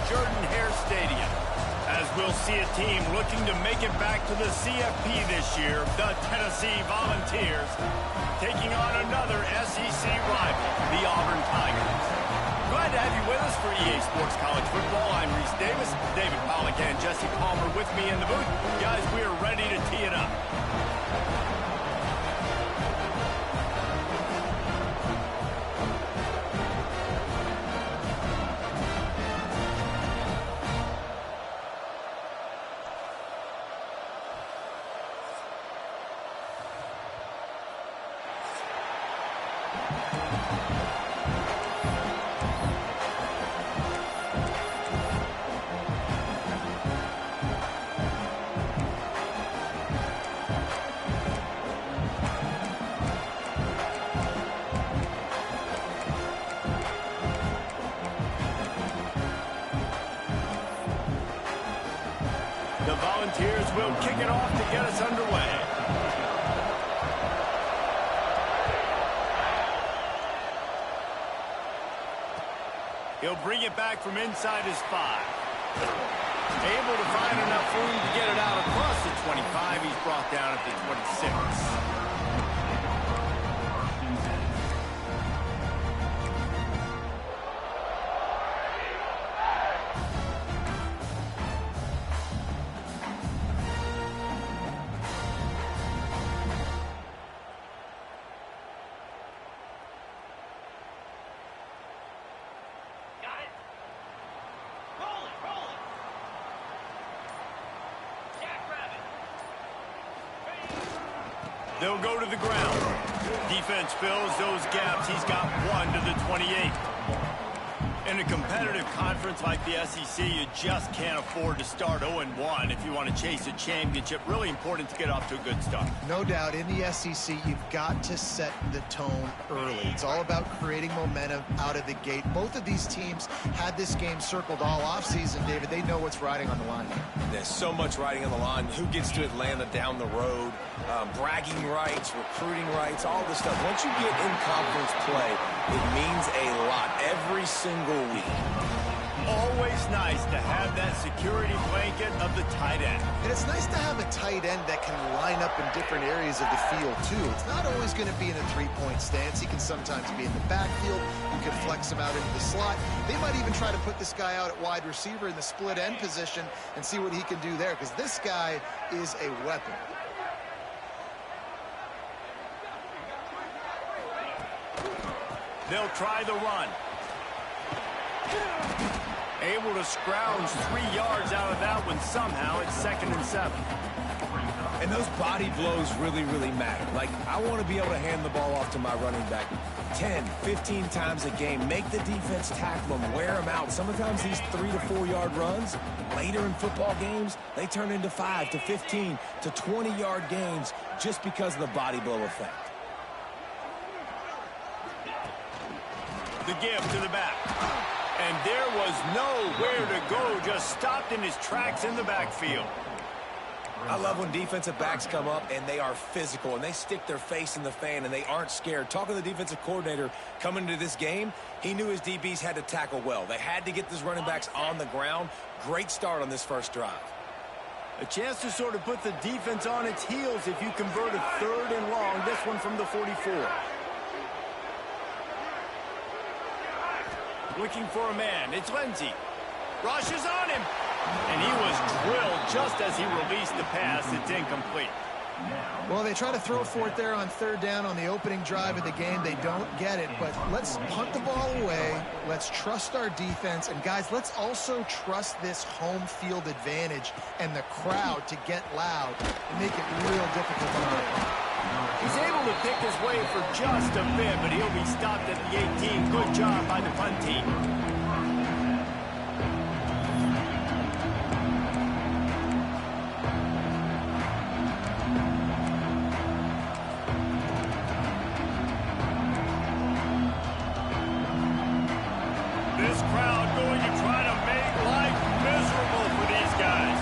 Jordan-Hare Stadium. As we'll see a team looking to make it back to the CFP this year, the Tennessee Volunteers, taking on another SEC rival, the Auburn Tigers. Glad to have you with us for EA Sports College Football. I'm Reese Davis, David Pollack and Jesse Palmer with me in the booth. Guys, we are ready to tee it up. The Volunteers will kick it off to get us underway. He'll bring it back from inside his 5. Able to find enough room to get it out across the 25. He's brought down at the 26. They'll go to the ground. Defense fills those gaps. He's got 1 to the 28. In a competitive conference like the SEC, you just can't afford to start 0-1 if you want to chase a championship. Really important to get off to a good start. No doubt, in the SEC, you've got to set the tone early. It's all about creating momentum out of the gate. Both of these teams had this game circled all offseason, David. They know what's riding on the line. There's so much riding on the line. Who gets to Atlanta down the road? Bragging rights, recruiting rights, all this stuff. Once you get in conference play, it means a lot every single week. Always nice to have that security blanket of the tight end. And it's nice to have a tight end that can line up in different areas of the field, too. It's not always going to be in a three-point stance. He can sometimes be in the backfield. You can flex him out into the slot. They might even try to put this guy out at wide receiver in the split end position and see what he can do there, because this guy is a weapon. They'll try the run. Able to scrounge 3 yards out of that one somehow. It's 2nd and 7. And those body blows really, really matter. Like, I want to be able to hand the ball off to my running back 10, 15 times a game. Make the defense tackle them, wear them out. Sometimes these 3 to 4 yard runs, later in football games, they turn into 5 to 15 to 20 yard gains just because of the body blow effect. The give to the back. And there was nowhere to go, just stopped in his tracks in the backfield. I love when defensive backs come up and they are physical and they stick their face in the fan and they aren't scared. Talking to the defensive coordinator coming into this game, he knew his DBs had to tackle well. They had to get these running backs on the ground. Great start on this first drive. A chance to sort of put the defense on its heels if you convert a 3rd and long. This one from the 44. Looking for a man. It's Lindsey. Rushes on him. And he was drilled just as he released the pass. It's incomplete. Well, they try to throw for it there on 3rd down on the opening drive of the game. They don't get it, but let's punt the ball away. Let's trust our defense. And, guys, let's also trust this home field advantage and the crowd to get loud and make it real difficult on our opponent. He's able to pick his way for just a bit, but he'll be stopped at the 18. Good job by the punt team. This crowd going to try to make life miserable for these guys.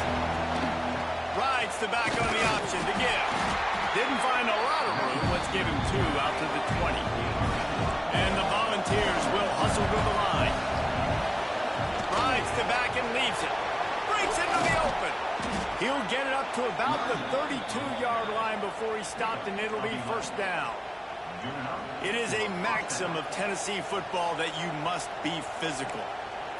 Rides the back on the option to give. Didn't find a lot of room. Let's give him 2 out to the 20. And the Volunteers will hustle to the line. Rides to back him finds it. Breaks into the open. He'll get it up to about the 32-yard line before he stopped, and it'll be first down. It is a maxim of Tennessee football that you must be physical.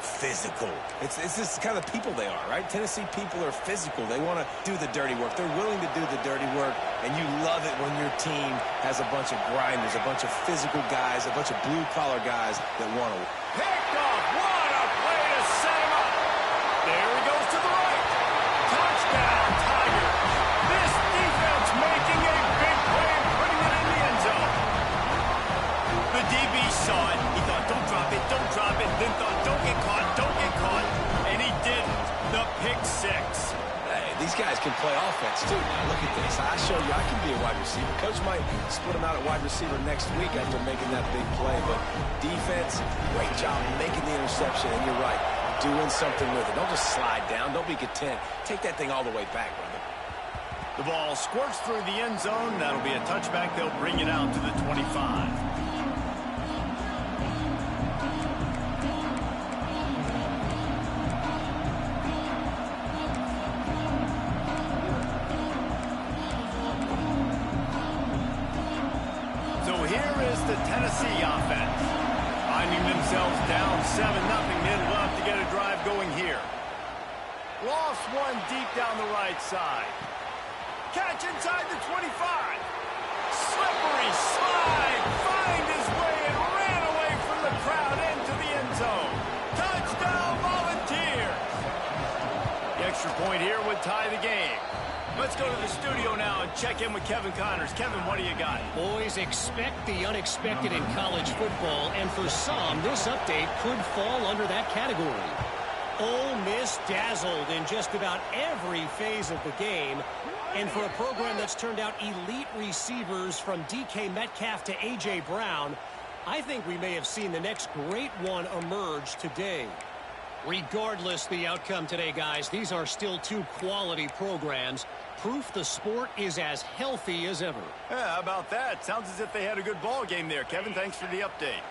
Physical. It's just kind of the people they are, right? Tennessee people are physical. They want to do the dirty work. They're willing to do the dirty work, and you love it when your team has a bunch of grinders, a bunch of physical guys, a bunch of blue-collar guys that want to. Picked off. What a play to set him up. There he goes to the right. Touchdown, Tigers. This defense making a big play and putting it in the end zone. The DB saw it. He thought, don't drop it, then thought, don't get caught, and he didn't. The pick six. Hey, these guys can play offense, too. Now, look at this. I show you I can be a wide receiver. Coach might split him out at wide receiver next week after making that big play, but defense, great job making the interception, and you're right, doing something with it. Don't just slide down. Don't be content. Take that thing all the way back, brother. The ball squirts through the end zone. That'll be a touchback. They'll bring it out to the 25. Tennessee offense finding themselves down 7-0. They'd love to get a drive going here. Lost one deep down the right side. Catch inside the 25. Slippery slide. Find his way and ran away from the crowd into the end zone. Touchdown, Volunteers. The extra point here would tie the game. Let's go to the studio now and check in with Kevin Connors. Kevin, what do you got? Boys, expect the unexpected in college football, and for some, this update could fall under that category. Ole Miss dazzled in just about every phase of the game, and for a program that's turned out elite receivers from DK Metcalf to A.J. Brown, I think we may have seen the next great one emerge today. Regardless the outcome today, guys, these are still two quality programs. Proof the sport is as healthy as ever. Yeah, how about that? Sounds as if they had a good ball game there. Kevin, thanks for the update.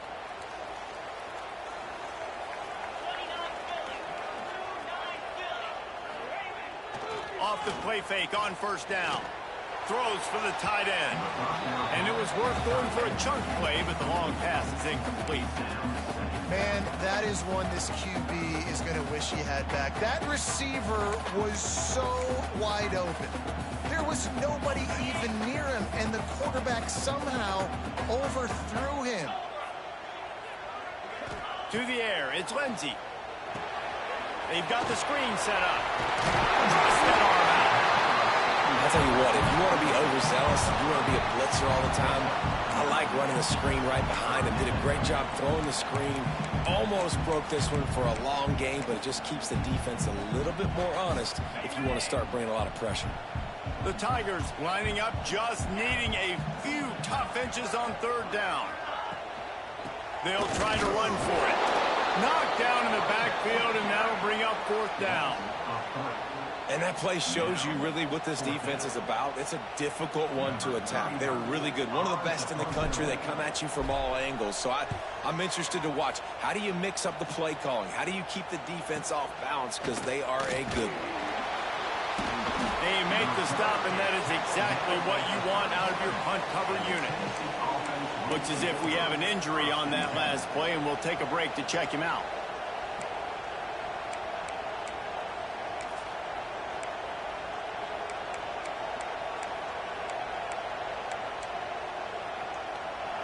Off the play fake on first down. Throws for the tight end. And it was worth going for a chunk play, but the long pass is incomplete. Man, that is one this QB is going to wish he had back. That receiver was so wide open. There was nobody even near him, and the quarterback somehow overthrew him. To the air, it's Lindsey. They've got the screen set up. Trust that arm out. I'll tell you what, if you want to be overzealous, if you want to be a blitzer all the time, I like running the screen right behind him. Did a great job throwing the screen. Almost broke this one for a long game, but it just keeps the defense a little bit more honest if you want to start bringing a lot of pressure. The Tigers lining up, just needing a few tough inches on third down. They'll try to run for it. Knocked down in the backfield, and that'll bring up fourth down. And that play shows you really what this defense is about. It's a difficult one to attack. They're really good. One of the best in the country. They come at you from all angles. So I'm interested to watch. How do you mix up the play calling? How do you keep the defense off balance? Because they are a good one. They make the stop, and that is exactly what you want out of your punt cover unit. Looks as if we have an injury on that last play, and we'll take a break to check him out.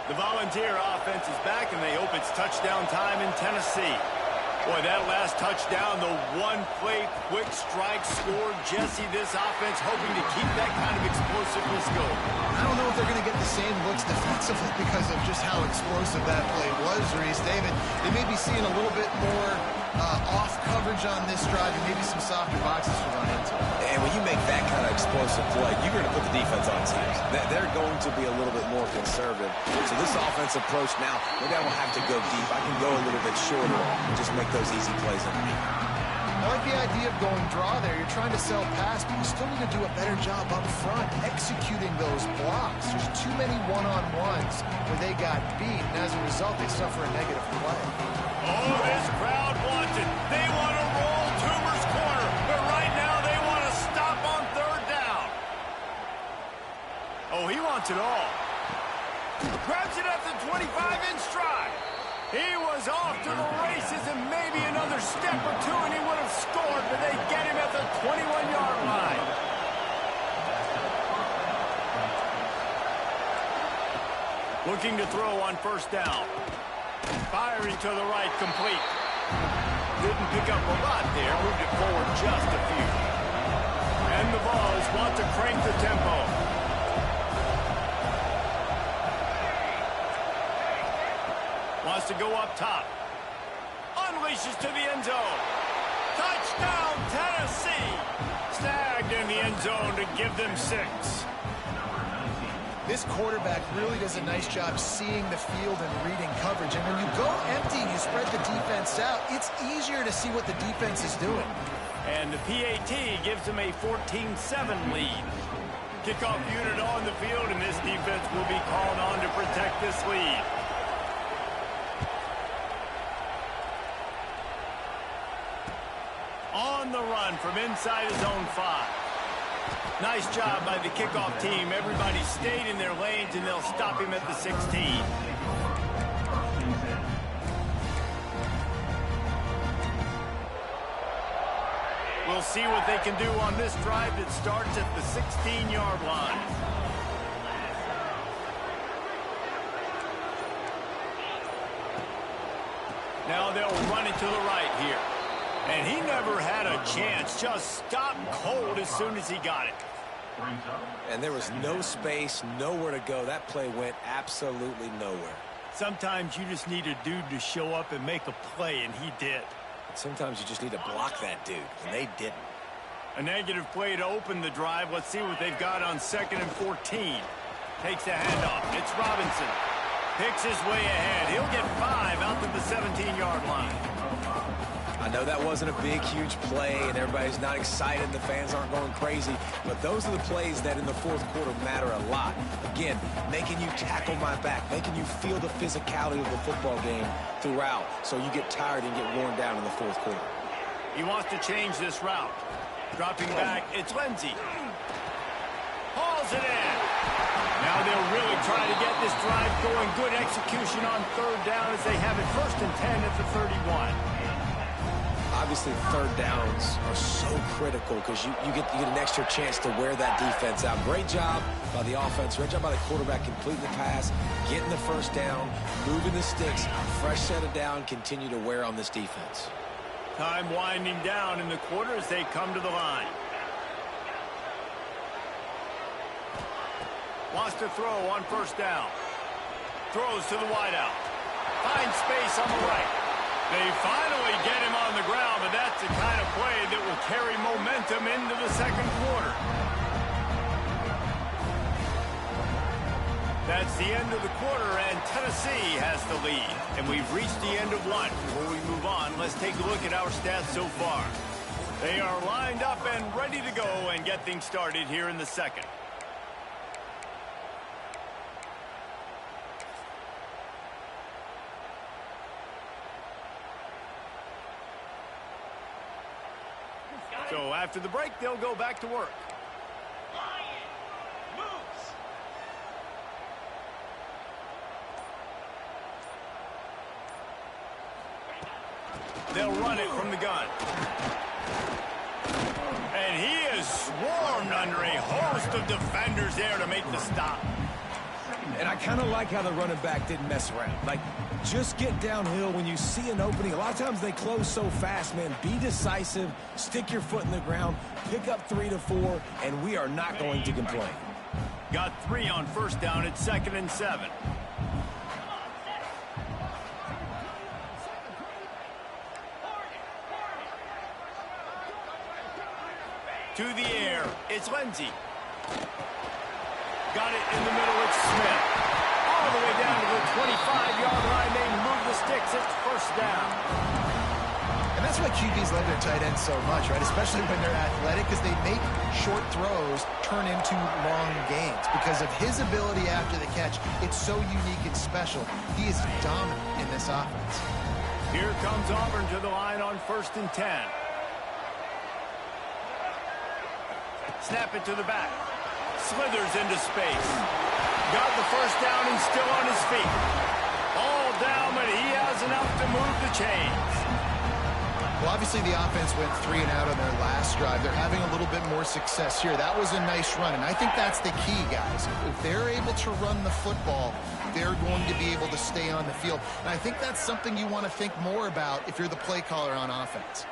The Volunteer offense is back, and they hope it's touchdown time in Tennessee. Boy, that last touchdown, the one-play quick strike scored. Jesse, this offense hoping to keep that kind of explosiveness going. I don't know if they're going to get the same looks defensively because of just how explosive that play was, Reese. David, they may be seeing a little bit more off coverage on this drive and maybe some softer boxes to run into. And when you make that kind of explosive play, you're going to put the defense on teams. They're going to be a little bit more conservative. So this offensive approach now, maybe I don't have to go deep. I can go a little bit shorter and just make those easy plays underneath. I like the idea of going draw there. You're trying to sell pass, but you still need to do a better job up front executing those blocks. There's too many one-on-ones where they got beat, and as a result, they suffer a negative play. Oh, this crowd wants it. They want to roll Tumor wants it all. Grabs it at the 25 in stride. He was off to the races and maybe another step or two and he would have scored, but they get him at the 21-yard line. Looking to throw on first down. Firing to the right, complete. Didn't pick up a lot there, moved it forward just a few. And the Vols want to crank the tempo. Wants to go up top. Unleashes to the end zone. Touchdown, Tennessee! Snagged in the end zone to give them 6. This quarterback really does a nice job seeing the field and reading coverage. And when you go empty and you spread the defense out, it's easier to see what the defense is doing. And the PAT gives them a 14-7 lead. Kickoff unit on the field, and this defense will be called on to protect this lead. On the run from inside his own 5. Nice job by the kickoff team. Everybody stayed in their lanes, and they'll stop him at the 16. We'll see what they can do on this drive that starts at the 16-yard line. Now they'll run it to the right here. And he never had a chance. Just stopped cold as soon as he got it. And there was no space, nowhere to go. That play went absolutely nowhere. Sometimes you just need a dude to show up and make a play, and he did. Sometimes you just need to block that dude, and they didn't. A negative play to open the drive. Let's see what they've got on 2nd and 14. Takes the handoff. It's Robinson. Picks his way ahead. He'll get 5 out to the 17-yard line. I know that wasn't a big, huge play, and everybody's not excited, and the fans aren't going crazy, but those are the plays that in the fourth quarter matter a lot. Again, making you tackle my back, making you feel the physicality of the football game throughout, so you get tired and get worn down in the fourth quarter. He wants to change this route. Dropping back, it's Lindsey. Hauls it in. Now they'll really try to get this drive going. Good execution on 3rd down as they have it 1st and 10 at the 31. Obviously, 3rd downs are so critical because you get an extra chance to wear that defense out. Great job by the offense. Great job by the quarterback completing the pass, getting the 1st down, moving the sticks, fresh set of down, continue to wear on this defense. Time winding down in the quarter as they come to the line. Wants to throw on 1st down. Throws to the wideout. Finds space on the right. They finally get him on the ground, but that's the kind of play that will carry momentum into the 2nd quarter. That's the end of the quarter, and Tennessee has the lead. And we've reached the end of one. Before we move on, let's take a look at our stats so far. They are lined up and ready to go and get things started here in the 2nd. So after the break, they'll go back to work. They'll run it from the gun. And he is swarmed under a host of defenders there to make the stop. And I kind of like how the running back didn't mess around. Like, just get downhill when you see an opening. A lot of times they close so fast, man. Be decisive, stick your foot in the ground, pick up 3 to 4, and we are not going to complain. Got 3 on 1st down at 2nd and 7. To the air, it's Lindsey. Got it in the middle, it's Smith. All the way down to the 25-yard line. They move the sticks, it's 1st down. And that's why QBs love their tight ends so much, right? Especially when they're athletic, because they make short throws turn into long gains. Because of his ability after the catch, it's so unique and special. He is dominant in this offense. Here comes Auburn to the line on 1st and 10. Snap it to the back. Slithers into space. Got the first down and still on his feet. All down, but he has enough to move the chains. Well, obviously the offense went 3 and out on their last drive. They're having a little bit more success here. That was a nice run, and I think that's the key, guys. If they're able to run the football, they're going to be able to stay on the field. And I think that's something you want to think more about if you're the play caller on offense.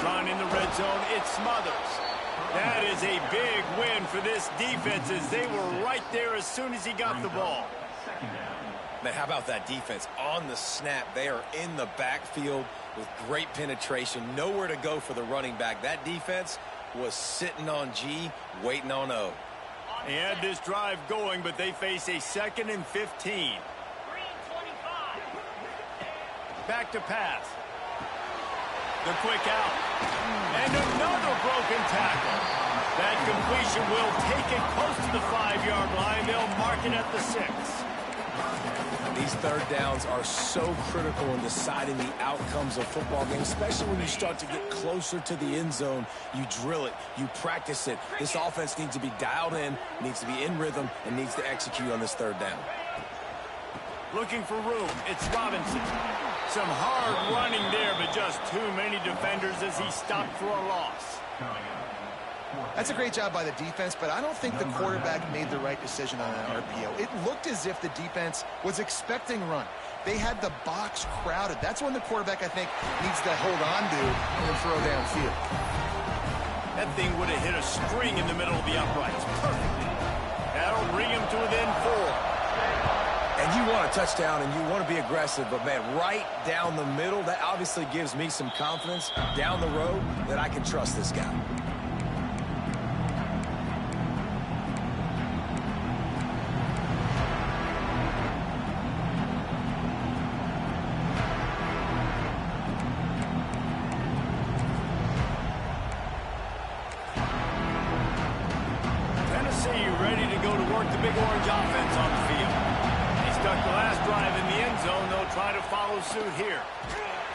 Run in the red zone, it smothers. That is a big win for this defense as they were right there as soon as he got the ball. Man, how about that defense? On the snap, they are in the backfield with great penetration. Nowhere to go for the running back. That defense was sitting on G, waiting on O. They had this drive going, but they face a 2nd and 15. Back to pass. The quick out. And another broken tackle. That completion will take it close to the 5-yard line. They'll mark it at the 6. These third downs are so critical in deciding the outcomes of football games, especially when you start to get closer to the end zone. You drill it, you practice it. This offense needs to be dialed in, needs to be in rhythm, and needs to execute on this third down. Looking for room, it's Robinson. Some hard running there, but just too many defenders as he stopped for a loss. That's a great job by the defense, but I don't think the quarterback made the right decision on that RPO. It looked as if the defense was expecting run. They had the box crowded. That's when the quarterback, I think, needs to hold on to and throw downfield. That thing would have hit a string in the middle of the uprights. Perfect. That'll bring him to within 4. And you want a touchdown and you want to be aggressive, but, man, right down the middle, that obviously gives me some confidence down the road that I can trust this guy. Tennessee ready to go to work the big orange offense on the field. They stuck the last drive in the end zone. They'll try to follow suit here.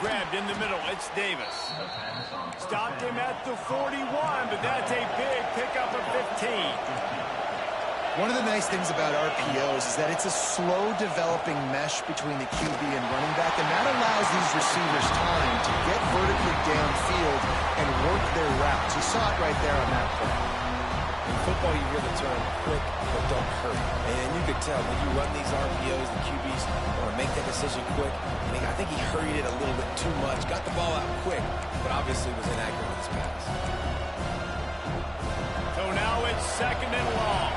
Grabbed in the middle. It's Davis. Stopped him at the 41, but that's a big pickup of 15. One of the nice things about RPOs is that it's a slow developing mesh between the QB and running back, and that allows these receivers time to get vertically downfield and work their routes. You saw it right there on that play. In football, you hear the term quick but don't hurt. And you could tell when you run these RPOs, the QBs want to make that decision quick. I think he hurried it a little bit too much, got the ball out quick, but obviously was inaccurate with his pass. So now it's 2nd and long.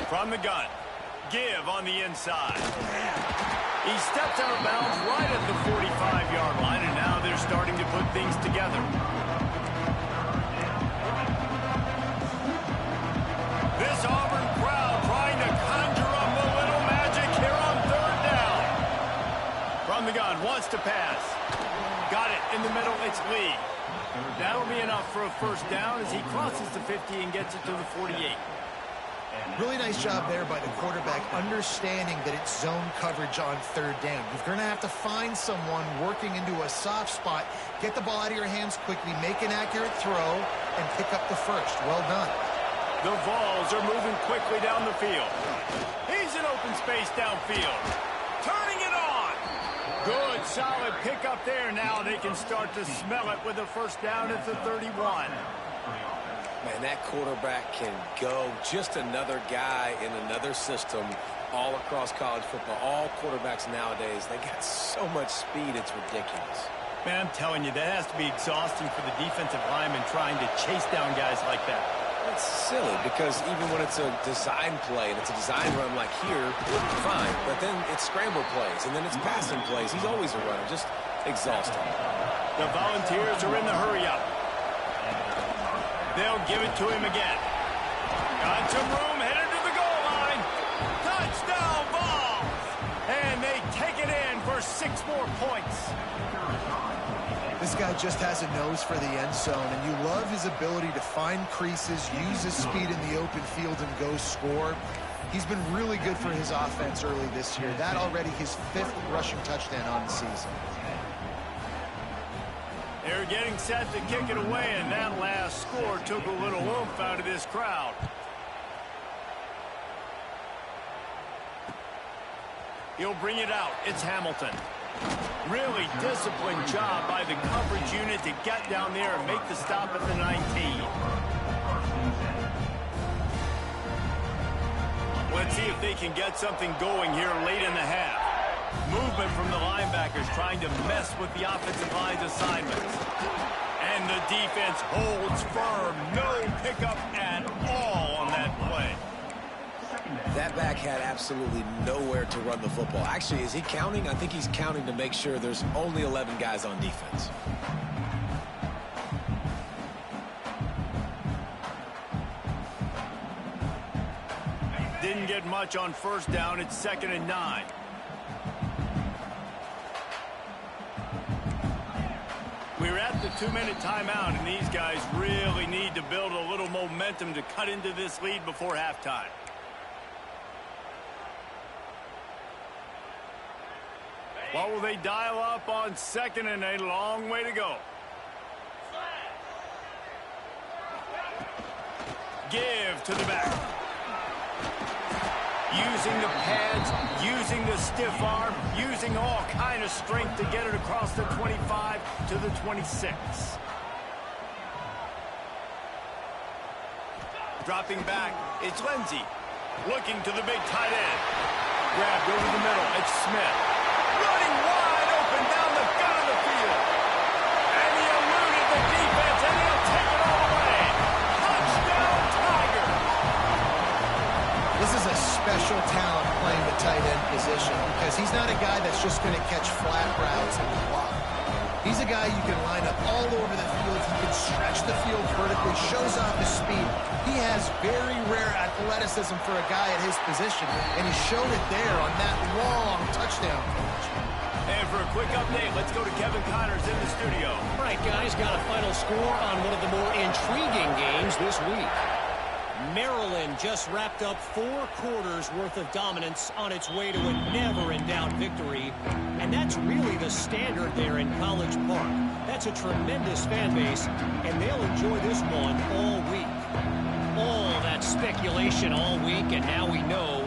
From the gun, give on the inside. He steps out of bounds right at the 45-yard line, and now they're starting to put things together. This Auburn crowd trying to conjure up a little magic here on 3rd down. From the gun, wants to pass. Got it in the middle, it's Lee. That'll be enough for a first down as he crosses the 50 and gets it to the 48. Really nice job there by the quarterback, understanding that it's zone coverage on 3rd down. You're going to have to find someone working into a soft spot, get the ball out of your hands quickly, make an accurate throw, and pick up the first. Well done. The Vols are moving quickly down the field. He's in open space downfield. Turning it on. Good, solid pickup there. Now they can start to smell it with a first down at the 31. Man, that quarterback can go. Just another guy in another system all across college football. All quarterbacks nowadays, they got so much speed, it's ridiculous. Man, I'm telling you, that has to be exhausting for the defensive lineman trying to chase down guys like that. It's silly because even when it's a design play and it's a design run like here, fine. But then it's scramble plays and then it's passing plays. He's always a runner. Just exhausting. The Volunteers are in the hurry-up. They'll give it to him again. Got some room, headed to the goal line. Touchdown ball! And they take it in for 6 more points. This guy just has a nose for the end zone, and you love his ability to find creases, use his speed in the open field, and go score. He's been really good for his offense early this year. That already his 5th rushing touchdown on the season. They're getting set to kick it away, and that last score took a little oomph out of this crowd. He'll bring it out. It's Hamilton. Really disciplined job by the coverage unit to get down there and make the stop at the 19. Let's see if they can get something going here late in the half. Movement from the linebackers trying to mess with the offensive line's assignments. And the defense holds firm. No pickup at all on that play. That back had absolutely nowhere to run the football. Actually, is he counting? I think he's counting to make sure there's only 11 guys on defense. Didn't get much on first down. It's 2nd and 9. We're at the 2-minute timeout, and these guys really need to build a little momentum to cut into this lead before halftime. What will they dial up on 2nd and a long way to go? Give to the back. Using the pads, using the stiff arm, using all kind of strength to get it across the 25 to the 26. Dropping back, it's Lindsey. Looking to the big tight end. Grabbed over the middle, it's Smith. Running wide open down the gut of the field. And he eluded the defense, and he'll take it all away. Touchdown, Tigers! This is a special talent playing the tight end position because he's not a guy that's just going to catch flat routes and block. He's a guy you can line up all over the field. He can stretch the field vertically, shows off his speed. He has very rare athleticism for a guy at his position, and he showed it there on that long touchdown catch. And for a quick update, let's go to Kevin Connors in the studio. All right, guys, got a final score on one of the more intriguing games this week. Maryland just wrapped up 4 quarters worth of dominance on its way to a never-in-doubt victory. And that's really the standard there in College Park. That's a tremendous fan base, and they'll enjoy this one all week. All that speculation all week, and now we know.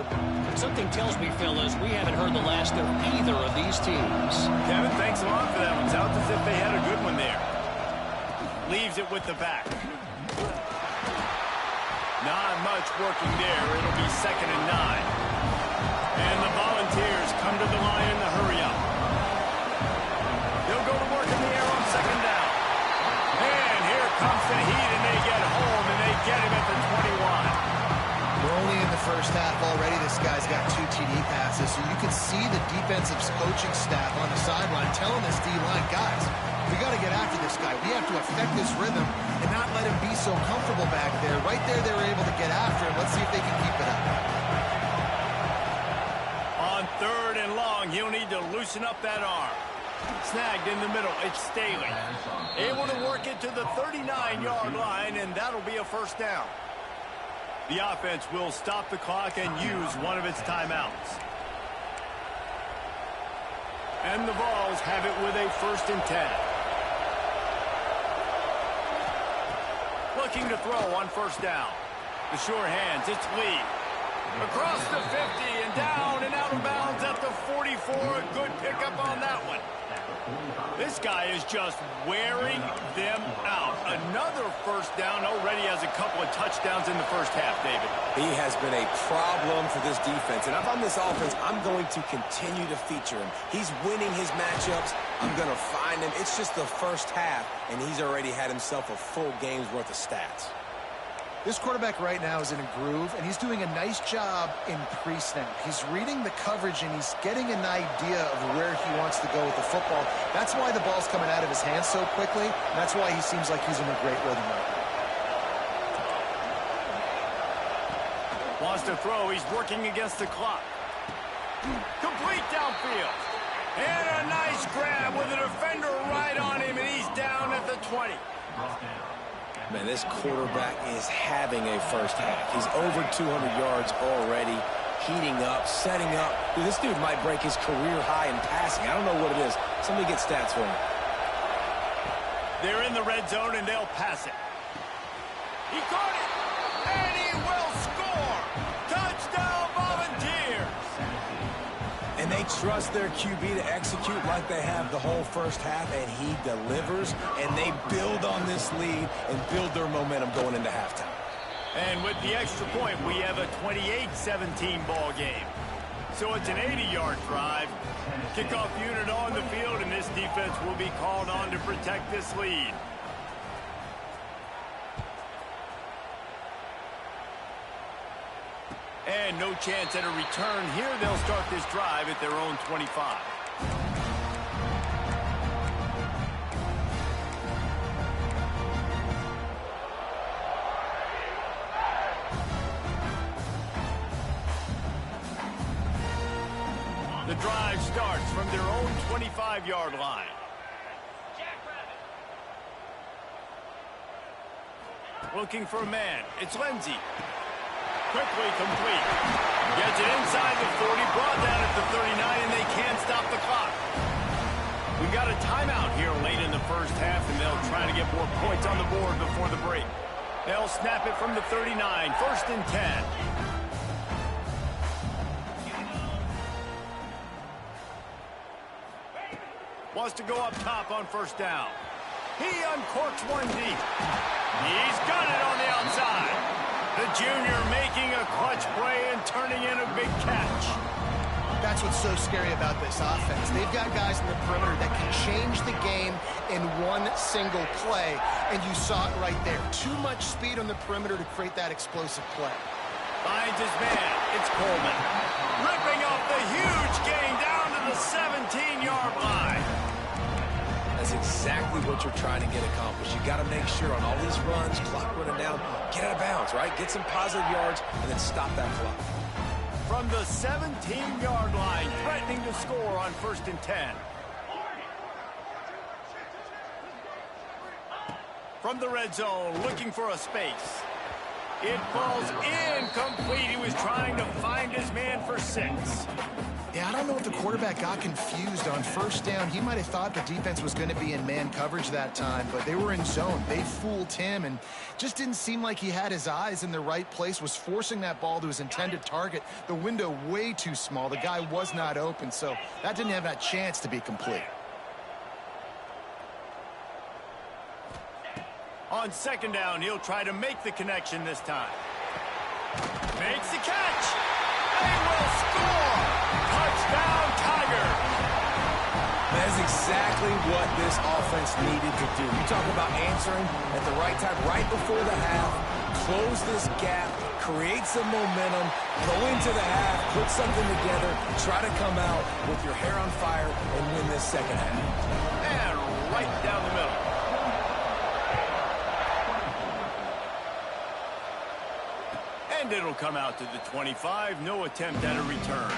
Something tells me, fellas, we haven't heard the last of either of these teams. Kevin, thanks a lot for that one. Sounds as if they had a good one there. Leaves it with the back. Not much working there. It'll be 2nd and 9. And the Volunteers come to the line in the hurry-up. They'll go to work in the air on 2nd down. And here comes the heat, and they get home, and they get him at the 21. We're only in the first half already. This guy's got 2 TD passes, so you can see the defensive coaching staff on the sideline telling this D-line, guys, we got to get after this guy. We have to affect this rhythm and not let him be so comfortable back there. Right there, they were able to get after him. Let's see if they can keep it up. On 3rd and long, he'll need to loosen up that arm. Snagged in the middle, it's Staley. Able to work it to the 39-yard line, and that'll be a first down. The offense will stop the clock and use one of its timeouts. And the Vols have it with a 1st and 10. Looking to throw on 1st down. The sure hands, it's Lee. Across the 50 and down and out of bounds at the 44. A good pickup on that one. This guy is just wearing them out. Another 1st down, already has a couple of touchdowns in the first half, David. He has been a problem for this defense. And if I'm this offense, I'm going to continue to feature him. He's winning his matchups. I'm going to find him. It's just the first half, and he's already had himself a full game's worth of stats. This quarterback right now is in a groove, and he's doing a nice job in pre-snap. He's reading the coverage, and he's getting an idea of where he wants to go with the football. That's why the ball's coming out of his hands so quickly, and that's why he seems like he's in a great rhythm right now. Wants to throw. He's working against the clock. Complete downfield. And a nice grab with a defender right on him, and he's down at the 20. Man, this quarterback is having a first half. He's over 200 yards already, heating up, setting up. Dude, this dude might break his career high in passing. I don't know what it is. Somebody get stats for him. They're in the red zone, and they'll pass it. He caught it, and he will score. Touchdown, Volunteers. And they trust their QB to execute like they have the whole first half, and he delivers, and they build on this lead and build their momentum going into halftime. And with the extra point, we have a 28-17 ball game. So it's an 80-yard drive. Kickoff unit on the field, and this defense will be called on to protect this lead. And no chance at a return here. They'll start this drive at their own 25. The drive starts from their own 25-yard line. Looking for a man. It's Lindsey. Quickly complete. Gets it inside the 40, brought down at the 39, and they can't stop the clock. We got a timeout here late in the first half, and they'll try to get more points on the board before the break. They'll snap it from the 39, 1st and 10. Wants to go up top on 1st down. He uncorks one deep. He's got it on the outside. The junior making a clutch play and turning in a big catch. That's what's so scary about this offense. They've got guys in the perimeter that can change the game in one single play, and you saw it right there. Too much speed on the perimeter to create that explosive play. Finds his man. It's Coleman. Ripping off the huge gain down to the 17-yard line. That's exactly what you're trying to get accomplished. You got to make sure on all these runs, clock running down, get out of bounds, right? Get some positive yards, and then stop that clock. From the 17-yard line, threatening to score on 1st and 10. From the red zone, looking for a space. It falls incomplete. He was trying to find his man for 6. Yeah, I don't know if the quarterback got confused on 1st down. He might have thought the defense was going to be in man coverage that time, but they were in zone. They fooled him and just didn't seem like he had his eyes in the right place, was forcing that ball to his intended target. The window way too small. The guy was not open, so that didn't have that chance to be complete. On 2nd down, he'll try to make the connection this time. Makes the catch. They will score. Touchdown, Tiger. That's exactly what this offense needed to do. You talk about answering at the right time, right before the half, close this gap, create some momentum, go into the half, put something together, try to come out with your hair on fire and win this 2nd half. And right down the middle. And it'll come out to the 25. No attempt at a return.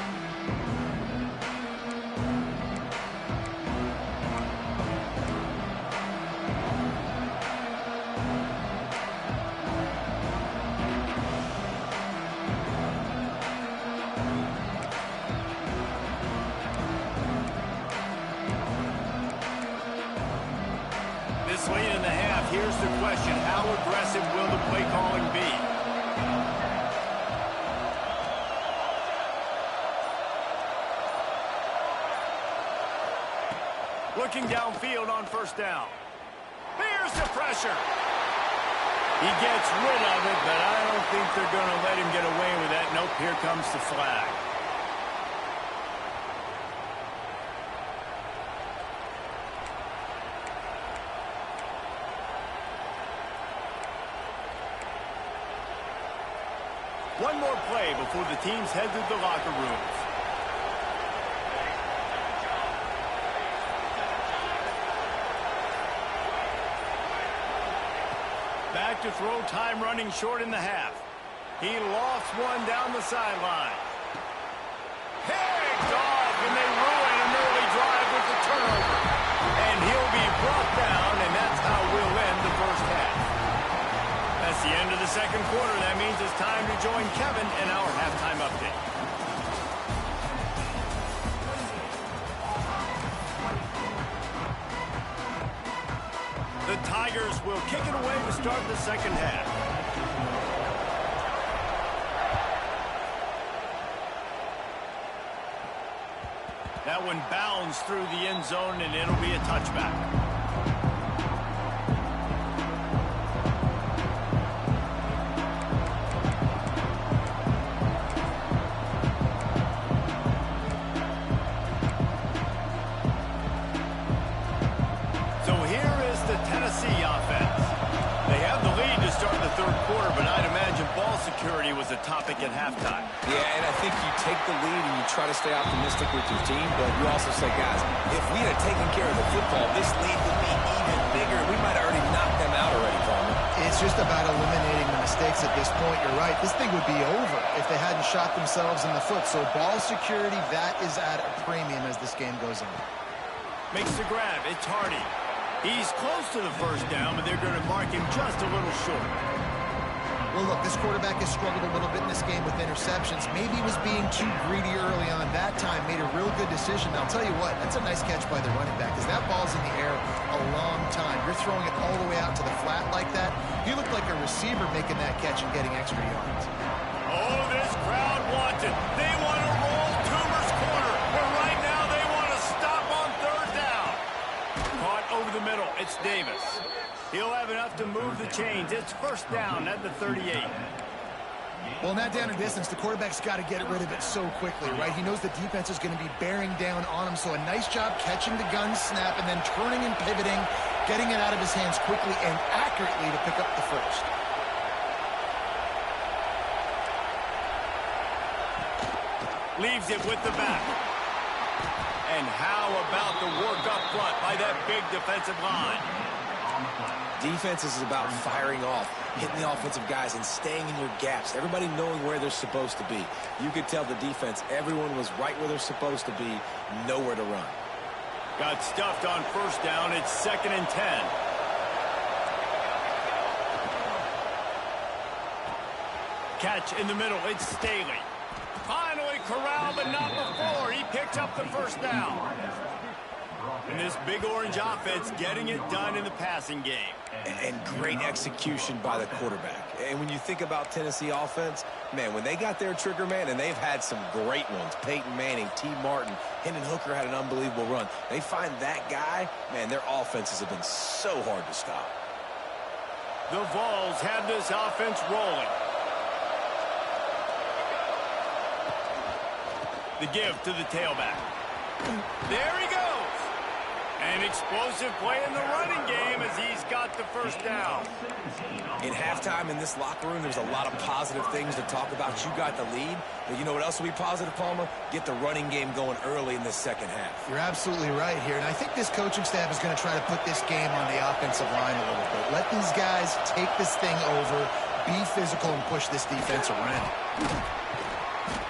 This late in the half, here's the question. How aggressive will the play calling be? Looking downfield on 1st down. Here's the pressure. He gets rid of it, but I don't think they're going to let him get away with that. Nope, here comes the flag. One more play before the teams head to the locker rooms. Back to throw, time running short in the half. He lost one down the sideline. Picked off, and they ruin an early drive with the turnover. And he'll be brought down, and that's how we'll end the first half. That's the end of the 2nd quarter. That means it's time to join Kevin in our halftime update. The Tigers will kick it away to start the second half. That one bounds through the end zone, and it'll be a touchback. So here is the Tennessee offense. They have the lead to start the third quarter, but I'd imagine ball security was a topic at halftime. Yeah, and I think you take the lead and you try to stay optimistic with your team, but you also say, guys, if we had taken care of the football, this lead would be even bigger. We might have already knocked them out already, Palmer. It's just about eliminating the mistakes at this point. You're right. This thing would be over if they hadn't shot themselves in the foot. So ball security, that is at a premium as this game goes on. Makes the grab. It's Hardy. He's close to the first down, but they're going to mark him just a little short. Well, look, this quarterback has struggled a little bit in this game with interceptions. Maybe he was being too greedy early on. That time made a real good decision. I'll tell you what, that's a nice catch by the running back, because that ball's in the air a long time. You're throwing it all the way out to the flat like that. He looked like a receiver making that catch and getting extra yards. Oh, this crowd wants it. They want to roll Toomer's corner, but right now they want to stop on third down. Caught over the middle. It's Davis. He'll have enough to move the chains. It's first down at the 38. Well, in that down and distance, the quarterback's got to get rid of it so quickly, right? He knows the defense is going to be bearing down on him, so a nice job catching the gun snap and then turning and pivoting, getting it out of his hands quickly and accurately to pick up the first. Leaves it with the back. And how about the work up front by that big defensive line? Defense is about firing off, hitting the offensive guys, and staying in your gaps. Everybody knowing where they're supposed to be. You could tell the defense, everyone was right where they're supposed to be, nowhere to run. Got stuffed on first down. It's 2nd and 10. Catch in the middle. It's Staley. Finally corralled, but not before. He picks up the first down. And this big orange offense getting it done in the passing game. And great execution by the quarterback. And when you think about Tennessee offense, man, when they got their trigger man, and they've had some great ones, Peyton Manning, T. Martin, Hendon Hooker had an unbelievable run. They find that guy, man, their offenses have been so hard to stop. The Vols have this offense rolling. The give to the tailback. There he goes. An explosive play in the running game as he's got the first down. In halftime in this locker room, there's a lot of positive things to talk about. You got the lead, but you know what else will be positive, Palmer? Get the running game going early in the second half. You're absolutely right here, and I think this coaching staff is going to try to put this game on the offensive line a little bit. Let these guys take this thing over, be physical, and push this defense around.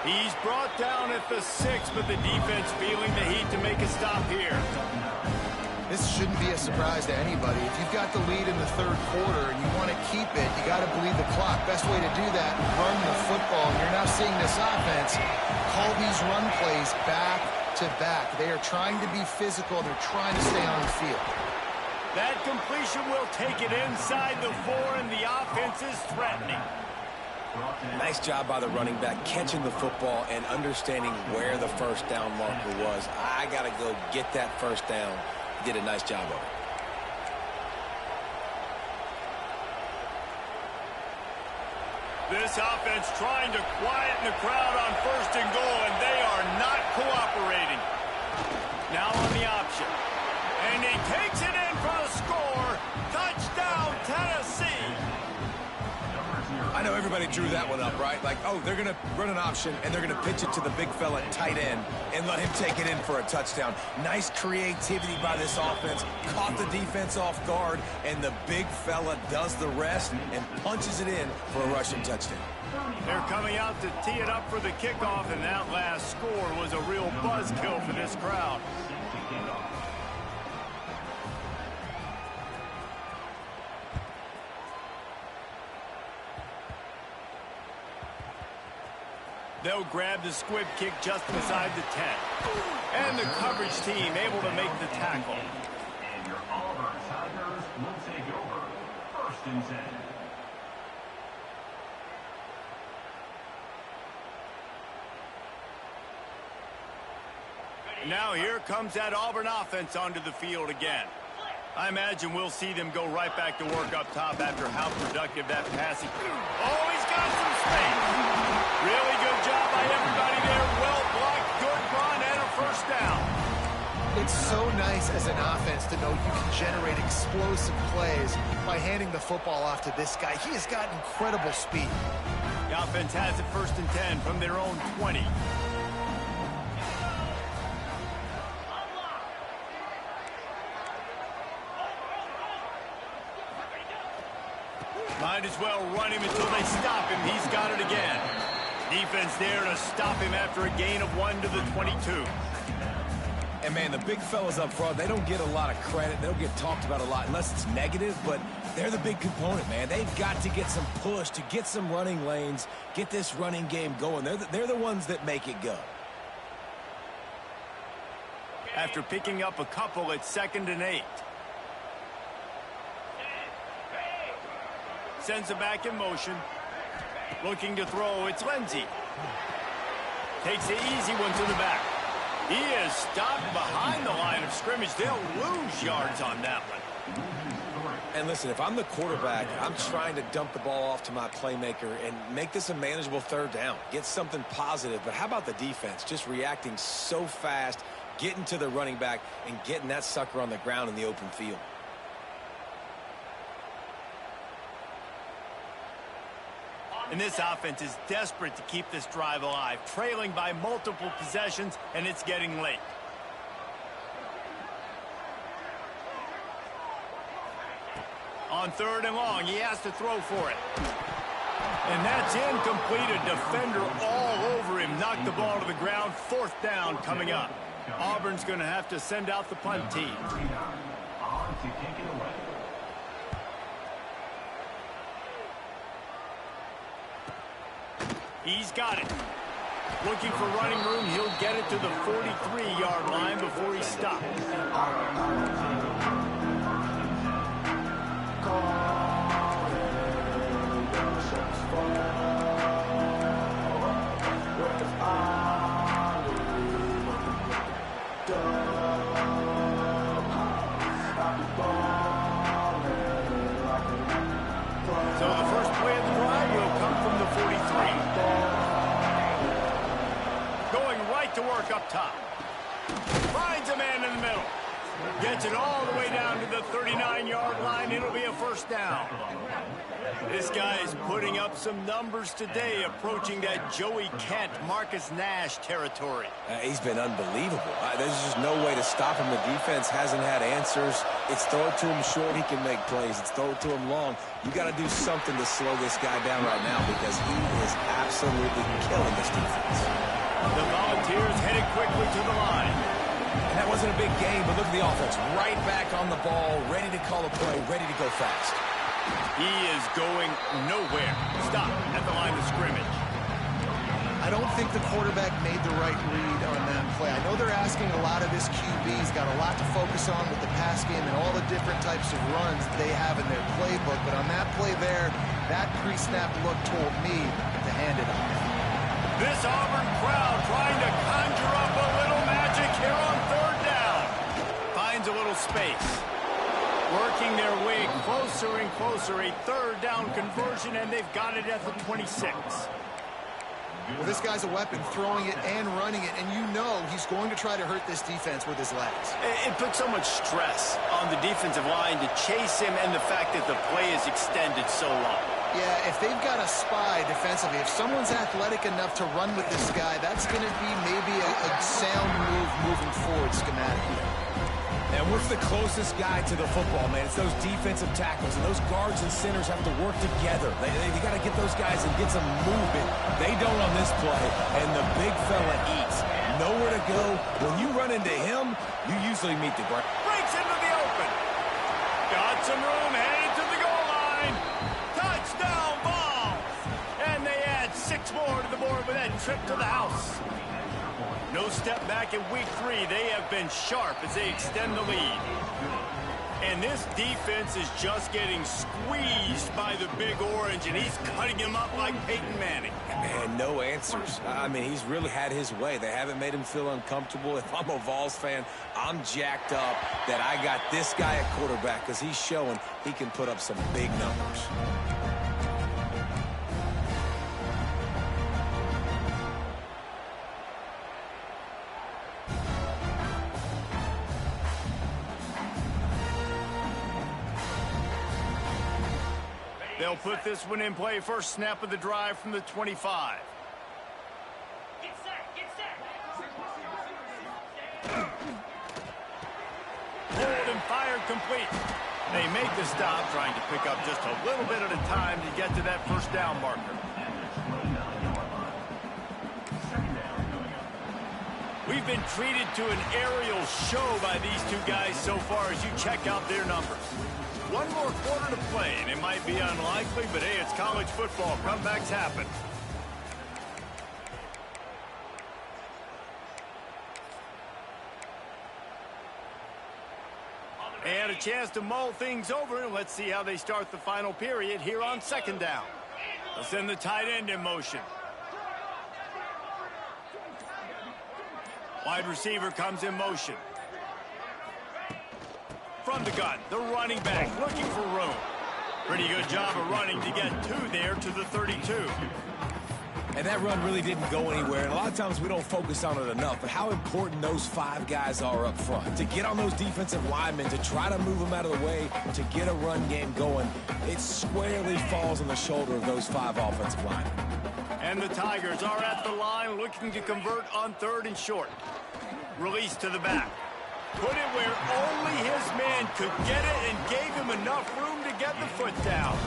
He's brought down at the 6, but the defense feeling the heat to make a stop here. This shouldn't be a surprise to anybody. If you've got the lead in the third quarter and you want to keep it, you got to bleed the clock. Best way to do that, run the football. And you're now seeing this offense call these run plays back to back. They are trying to be physical. They're trying to stay on the field. That completion will take it inside the 4, and the offense is threatening. Nice job by the running back, catching the football and understanding where the first down marker was. I got to go get that first down. Did a nice job of it. This offense trying to quieten the crowd on 1st and goal, and they are not cooperating. Now on the option. And he takes it in for the score. Touchdown, Tennessee. I know everybody drew that one up, right? Like, oh, they're going to run an option, and they're going to pitch it to the big fella at tight end and let him take it in for a touchdown. Nice creativity by this offense. Caught the defense off guard, and the big fella does the rest and punches it in for a rushing touchdown. They're coming out to tee it up for the kickoff, and that last score was a real buzzkill for this crowd. They'll grab the squib kick just inside the 10. And the coverage team able to make the tackle. Your Auburn Tigers will take over. 1st and 10. Now here comes that Auburn offense onto the field again. I imagine we'll see them go right back to work up top after how productive that passing. Oh, he's got some space. Really good job by everybody there. Well blocked, good run, and a 1st down. It's so nice as an offense to know you can generate explosive plays by handing the football off to this guy. He has got incredible speed. The offense has it 1st and 10 from their own 20. Might as well run him until they stop him. He's got it again. Defense there to stop him after a gain of 1 to the 22. And, man, the big fellas up front, they don't get a lot of credit. They don't get talked about a lot unless it's negative, but they're the big component, man. They've got to get some push, to get some running lanes, get this running game going. They're the ones that make it go. After picking up a couple, it's 2nd and 8. Sends it back in motion. Looking to throw, it's Lindsey. Takes the easy one to the back. He is stopped behind the line of scrimmage. They'll lose yards on that one. And listen, if I'm the quarterback, I'm trying to dump the ball off to my playmaker and make this a manageable 3rd down. Get something positive. But how about the defense? Just reacting so fast, getting to the running back, and getting that sucker on the ground in the open field. And this offense is desperate to keep this drive alive, trailing by multiple possessions, and it's getting late. On 3rd and long, he has to throw for it. And that's incomplete. A defender all over him. Knocked the ball to the ground. 4th down coming up. Auburn's going to have to send out the punt team. On to kick it away. He's got it. Looking for running room. He'll get it to the 43-yard line before he stops. So the first play of the drive will come from the 43. Going right to work up top. Finds a man in the middle. Gets it all the way down to the 39-yard line. It'll be a 1st down. This guy is putting up some numbers today, approaching that Joey Kent, Marcus Nash territory. He's been unbelievable. There's just no way to stop him. The defense hasn't had answers. It's throw it to him short, he can make plays. It's throw it to him long. You got to do something to slow this guy down right now because he is absolutely killing this defense. The Volunteers headed quickly to the line. And that wasn't a big game, but look at the offense. Right back on the ball, ready to call a play, ready to go fast. He is going nowhere. Stop at the line of scrimmage. I don't think the quarterback made the right read on that play. I know they're asking a lot of this QB. He's got a lot to focus on with the pass game and all the different types of runs they have in their playbook. But on that play there, that pre-snap look told me to hand it off. This Auburn crowd trying to conjure up a little magic here on 3rd down. Finds a little space. Working their way closer and closer. A 3rd down conversion, and they've got it at the 26. Well, this guy's a weapon, throwing it and running it, and you know he's going to try to hurt this defense with his legs. It puts so much stress on the defensive line to chase him and the fact that the play is extended so long. Yeah, if they've got a spy defensively, if someone's athletic enough to run with this guy, that's going to be maybe a sound move moving forward schematically. And what's the closest guy to the football, man? It's those defensive tackles, and those guards and centers have to work together. They got to get those guys and get some movement. They don't on this play, and the big fella eats. Nowhere to go. When you run into him, you usually meet the ground. Breaks into the open. Got some room, headed to the goal line. Touchdown ball. And they add 6 more to the board with that trip to the house. No step back in week 3. They have been sharp as they extend the lead. And this defense is just getting squeezed by the Big Orange, and he's cutting him up like Peyton Manning. Man, no answers. I mean, he's really had his way. They haven't made him feel uncomfortable. If I'm a Vols fan, I'm jacked up that I got this guy at quarterback because he's showing he can put up some big numbers. They'll put this one in play. First snap of the drive from the 25. Get set, get set. Pulled and fired complete. They make the stop, trying to pick up just a little bit at a time to get to that first down marker. We've been treated to an aerial show by these two guys so far as you check out their numbers. One more quarter to play, and it might be unlikely, but hey, it's college football. Comebacks happen. And a chance to mull things over, and let's see how they start the final period here on second down. They'll send the tight end in motion. Wide receiver comes in motion. From the gun, the running back looking for room. Pretty good job of running to get two there to the 32. And that run really didn't go anywhere. And a lot of times we don't focus on it enough, but how important those five guys are up front. To get on those defensive linemen, to try to move them out of the way, to get a run game going, it squarely falls on the shoulder of those five offensive linemen. And the Tigers are at the line looking to convert on third and short. Release to the back. Put it where only his man could get it and gave him enough room to get the foot down.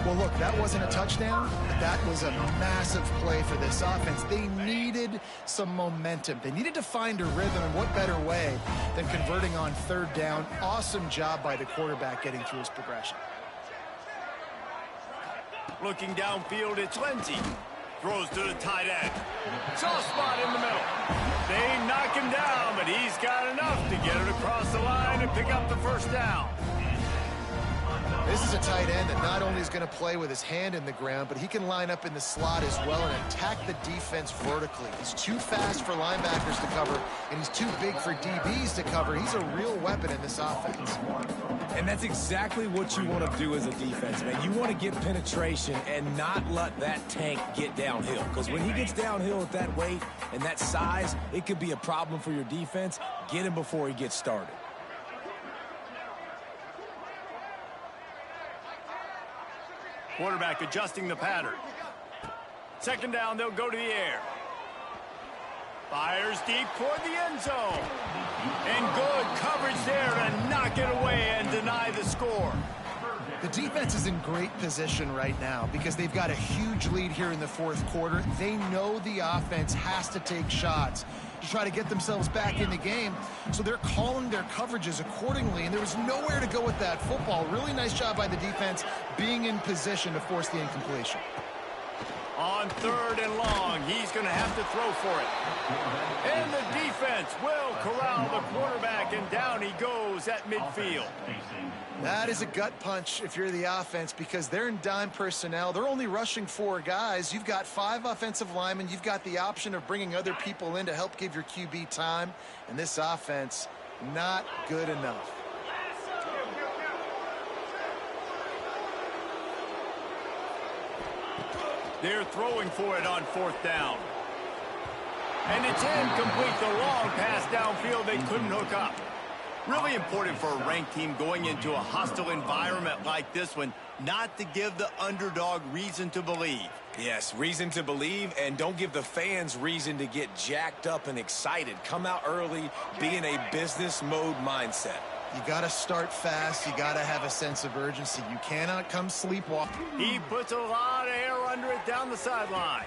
Well, look, that wasn't a touchdown, but that was a massive play for this offense. They needed some momentum. They needed to find a rhythm, and what better way than converting on third down. Awesome job by the quarterback getting through his progression. Looking downfield, it's Lindsey. Throws to the tight end. Soft spot in the middle. They knock him down, but he's got enough to get it across the line and pick up the first down. This is a tight end that not only is going to play with his hand in the ground, but he can line up in the slot as well and attack the defense vertically. He's too fast for linebackers to cover, and he's too big for DBs to cover. He's a real weapon in this offense. And that's exactly what you want to do as a defense, man. You want to get penetration and not let that tank get downhill. Because when he gets downhill at that weight and that size, it could be a problem for your defense. Get him before he gets started. Quarterback adjusting the pattern. Second down, they'll go to the air. Fires deep toward the end zone. And good coverage there to knock it away and deny the score. The defense is in great position right now because they've got a huge lead here in the fourth quarter. They know the offense has to take shots to try to get themselves back in the game, so they're calling their coverages accordingly, and there was nowhere to go with that football. Really nice job by the defense being in position to force the incompletion. On third and long, he's going to have to throw for it. And the defense will corral the quarterback, and down he goes at midfield. That is a gut punch if you're the offense because they're in dime personnel. They're only rushing 4 guys. You've got 5 offensive linemen. You've got the option of bringing other people in to help give your QB time. And this offense, not good enough. They're throwing for it on fourth down. And it's incomplete. The long pass downfield they couldn't hook up. Really important for a ranked team going into a hostile environment like this one, not to give the underdog reason to believe. Yes, reason to believe, and don't give the fans reason to get jacked up and excited. Come out early, be in a business mode mindset. You got to start fast. You got to have a sense of urgency. You cannot come sleepwalking. He puts a lot of air under it down the sideline.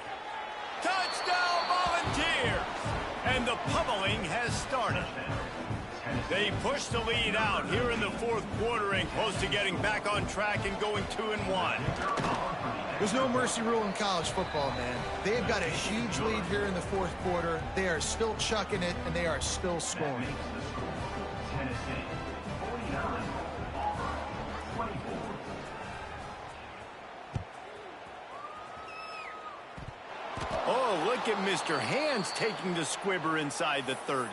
Touchdown, Volunteers! And the pummeling has started. They push the lead out here in the fourth quarter and close to getting back on track and going 2-1. There's no mercy rule in college football, man. They've got a huge lead here in the fourth quarter. They are still chucking it, and they are still scoring. Tennessee, 49. look at Mr. Hands taking the squibber inside the 30.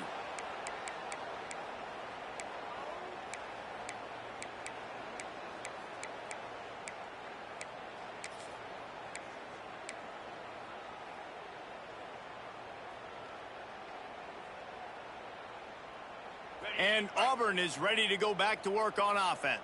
And Auburn is ready to go back to work on offense.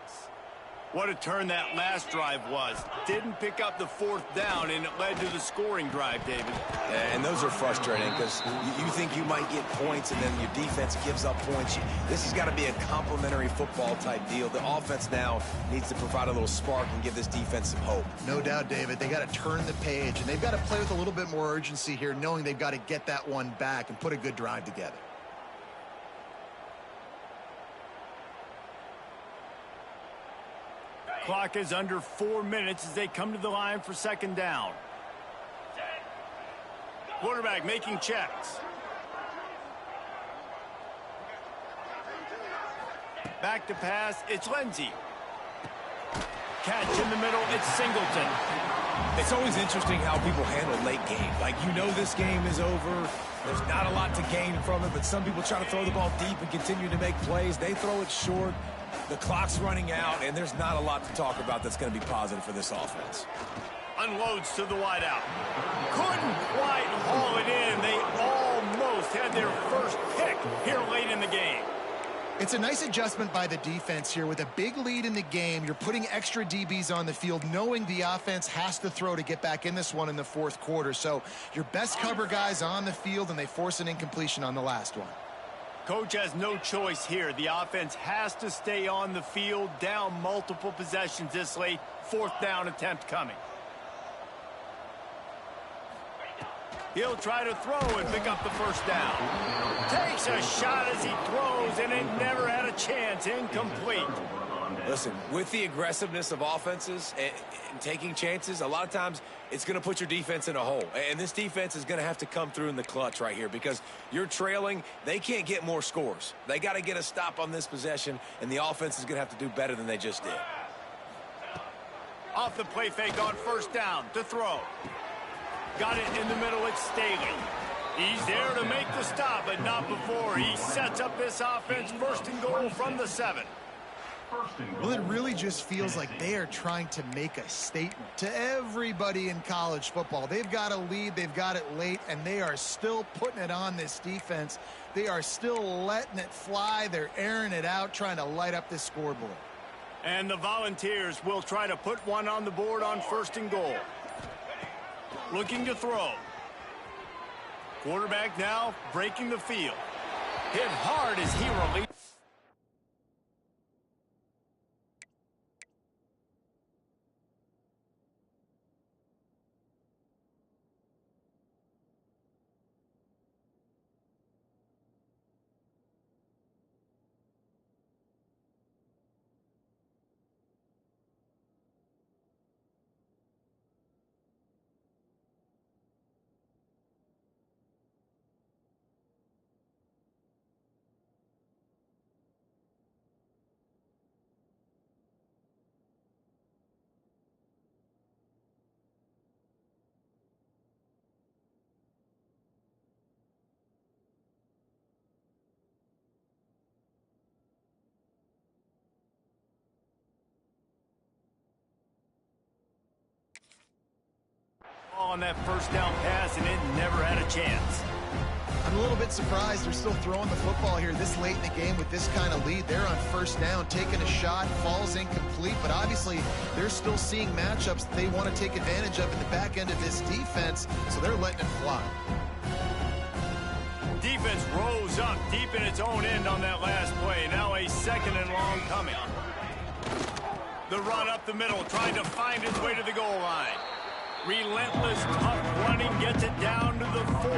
What a turn that last drive was. Didn't pick up the 4th down, and it led to the scoring drive, David. Yeah, and those are frustrating because you think you might get points, and then your defense gives up points. This has got to be a complementary football type deal. The offense now needs to provide a little spark and give this defense some hope. No doubt, David. They got to turn the page, and they've got to play with a little bit more urgency here, knowing they've got to get that one back and put a good drive together. Clock is under 4 minutes as they come to the line for 2nd down. Quarterback making checks. Back to pass, it's Lindsey. Catch in the middle, it's Singleton. It's always interesting how people handle late game. Like, you know this game is over. There's not a lot to gain from it, but some people try to throw the ball deep and continue to make plays. They throw it short. The clock's running out, and there's not a lot to talk about that's going to be positive for this offense. Unloads to the wideout. Couldn't quite haul it in. They almost had their first pick here late in the game. It's a nice adjustment by the defense here. With a big lead in the game, you're putting extra DBs on the field, knowing the offense has to throw to get back in this one in the 4th quarter. So your best cover guys on the field, and they force an incompletion on the last one. Coach has no choice here. The offense has to stay on the field, down multiple possessions this late. 4th down attempt coming. He'll try to throw and pick up the 1st down. Takes a shot as he throws, and it never had a chance. Incomplete. Listen, with the aggressiveness of offenses and taking chances, a lot of times it's going to put your defense in a hole. And this defense is going to have to come through in the clutch right here because you're trailing. They can't get more scores. They got to get a stop on this possession, and the offense is going to have to do better than they just did. Off the play fake on 1st down to throw. Got it in the middle, it's Staley. He's there to make the stop, but not before. He sets up this offense 1st and goal from the 7. Well, it really just feels like they are trying to make a statement to everybody in college football. They've got a lead, they've got it late, and they are still putting it on this defense. They are still letting it fly. They're airing it out, trying to light up this scoreboard. And the Volunteers will try to put one on the board on 1st and goal. Looking to throw. Quarterback now breaking the field. Hit hard as he released. On that 1st down pass, and it never had a chance. I'm a little bit surprised they're still throwing the football here this late in the game with this kind of lead. They're on 1st down, taking a shot, falls incomplete, but obviously they're still seeing matchups that they want to take advantage of in the back end of this defense, so they're letting it fly. Defense rose up deep in its own end on that last play. Now a 2nd and long coming. The run up the middle, trying to find his way to the goal line. Relentless, tough running, gets it down to the 4.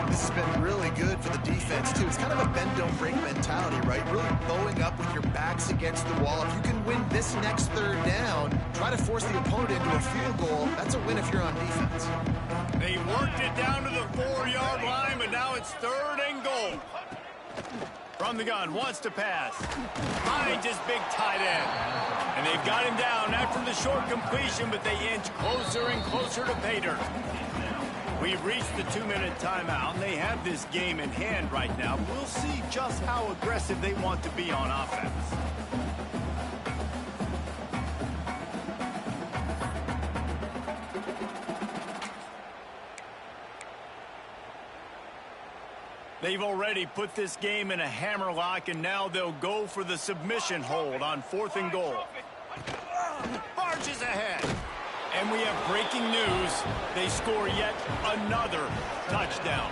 This has been really good for the defense, too. It's kind of a bend-don't-break mentality, right? Really bowing up with your backs against the wall. If you can win this next 3rd down, try to force the opponent into a field goal. That's a win if you're on defense. They worked it down to the 4-yard line, but now it's 3rd and goal. From the gun, wants to pass. Finds his big tight end. And they've got him down after the short completion, but they inch closer and closer to pay dirt. We've reached the 2-minute timeout, and they have this game in hand right now. We'll see just how aggressive they want to be on offense. They've already put this game in a hammerlock, and now they'll go for the submission hold on 4th and goal. Barges ahead. And we have breaking news. They score yet another touchdown.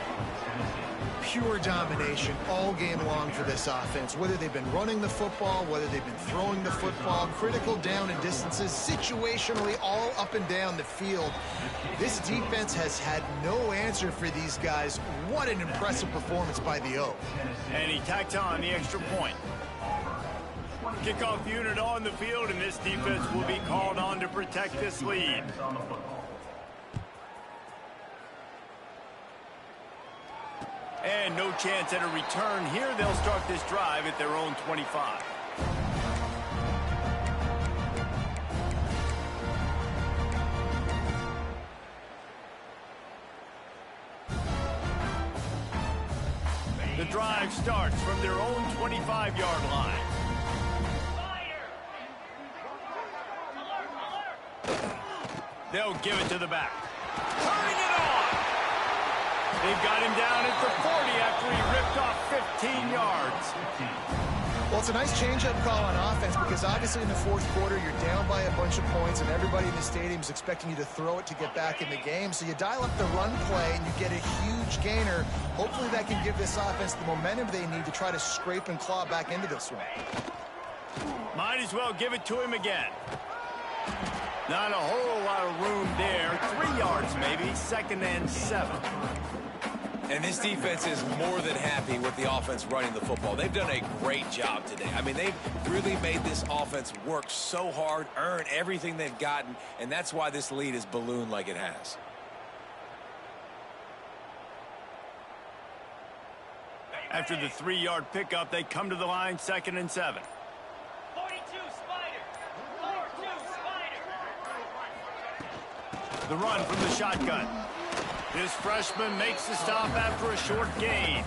Pure domination all game long for this offense. Whether they've been running the football, whether they've been throwing the football, critical down and distances, situationally all up and down the field. This defense has had no answer for these guys. What an impressive performance by the O. And he tacked on the extra point. Kickoff unit on the field, and this defense will be called on to protect this lead. And no chance at a return here. They'll start this drive at their own 25. The drive starts from their own 25-yard line. They'll give it to the back. Turning it on! They've got him down at the 40 after he ripped off 15 yards. Well, it's a nice change-up call on offense because obviously in the 4th quarter, you're down by a bunch of points and everybody in the stadium is expecting you to throw it to get back in the game. So you dial up the run play and you get a huge gainer. Hopefully that can give this offense the momentum they need to try to scrape and claw back into this one. Might as well give it to him again. Not a whole lot of room there. 3 yards maybe, 2nd and 7. And this defense is more than happy with the offense running the football. They've done a great job today. I mean, they've really made this offense work so hard, earn everything they've gotten, and that's why this lead is ballooned like it has. After the 3-yard pickup, they come to the line, 2nd and 7. The run from the shotgun. This freshman makes the stop after a short gain.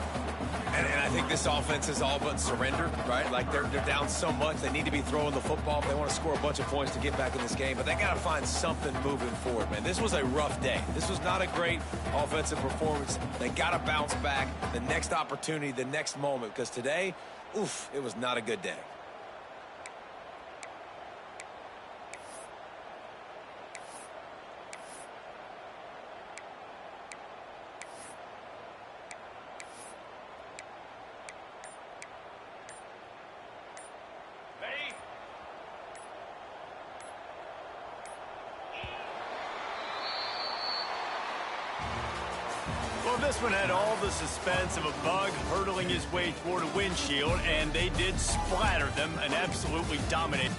And I think this offense is all but surrendered, right? Like they're down so much, they need to be throwing the football if they want to score a bunch of points to get back in this game. But they got to find something moving forward, man. This was a rough day. This was not a great offensive performance. They got to bounce back the next opportunity, the next moment, because today, oof, it was not a good day. Well, this one had all the suspense of a bug hurtling his way toward a windshield, and they did splatter them and absolutely dominate.